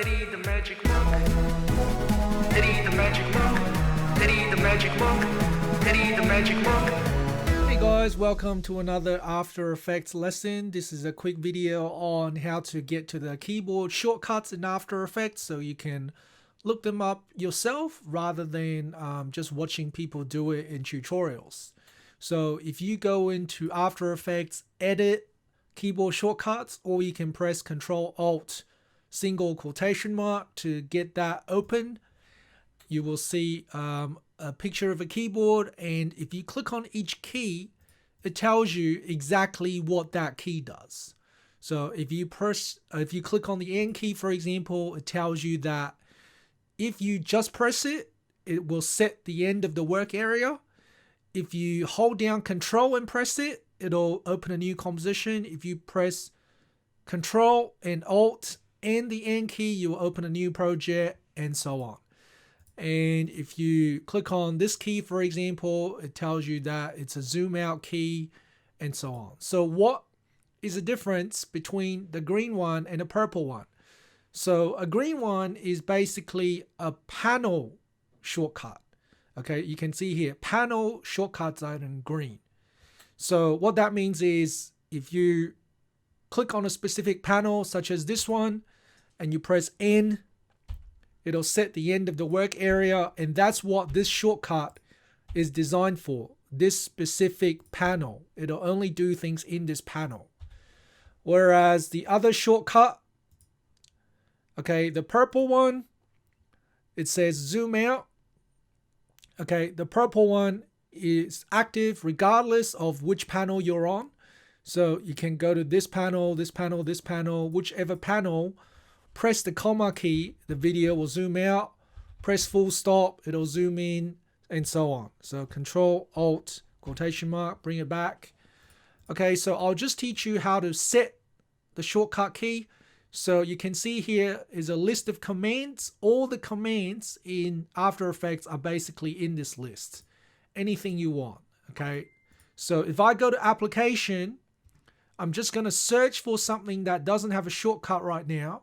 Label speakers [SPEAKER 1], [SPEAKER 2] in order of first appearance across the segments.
[SPEAKER 1] Diddy the magic monk. Diddy the magic monk. Diddy the magic monk. Diddy the magic monk.
[SPEAKER 2] Hey guys, welcome to another After Effects lesson. This is a quick video on how to get to the keyboard shortcuts in After Effects so you can look them up yourself rather than just watching people do it in tutorials. So if you go into After Effects, edit keyboard shortcuts, or you can press Control Alt single quotation mark to get that open. You will see a picture of a keyboard, and if you click on each key, it tells you exactly what that key does. So if you click on the N key, for example, it tells you that if you just press it, it will set the end of the work area. If you hold down Control and press it, it'll open a new composition. If you press Control and Alt and the N key, you will open a new project, and so on. And if you click on this key, for example, it tells you that it's a zoom out key, and so on. So what is the difference between the green one and a purple one? So a green one is basically a panel shortcut. Okay, you can see here, panel shortcuts are in green. So what that means is if you click on a specific panel, such as this one, and you press N, it'll set the end of the work area, and that's what this shortcut is designed for. This specific panel, it'll only do things in this panel. Whereas the other shortcut, okay, the purple one, it says zoom out. Okay, the purple one is active regardless of which panel you're on. So you can go to this panel, this panel, this panel, whichever panel, press the comma key, the video will zoom out, press full stop, it'll zoom in, and so on. So Control Alt quotation mark, bring it back. Okay, so I'll just teach you how to set the shortcut key. So you can see here is a list of commands. All the commands in After Effects are basically in this list. Anything you want, okay? So if I go to application, I'm just going to search for something that doesn't have a shortcut right now.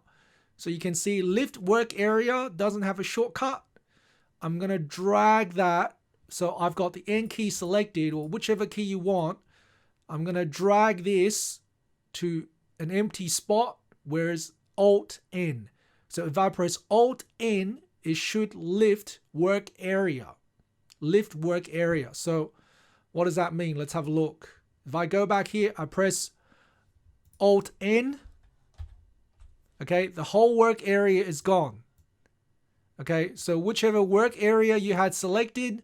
[SPEAKER 2] So you can see lift work area doesn't have a shortcut. I'm going to drag that. So I've got the N key selected, or whichever key you want. I'm going to drag this to an empty spot, whereas Alt N. So if I press Alt N, it should lift work area. Lift work area. So what does that mean? Let's have a look. If I go back here, I press Alt N. Okay, the whole work area is gone. Okay, so whichever work area you had selected.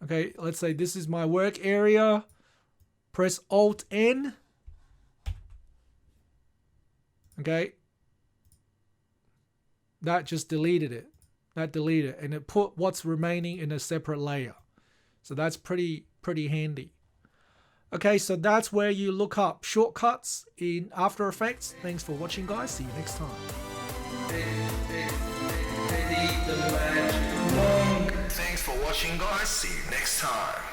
[SPEAKER 2] Okay, let's say this is my work area. Press Alt N. Okay, that just deleted it. That deleted it, and it put what's remaining in a separate layer. So that's pretty handy. Okay, so that's where you look up shortcuts in After Effects. Thanks for watching, guys. See you next time.
[SPEAKER 1] Thanks for watching, guys. See you next time.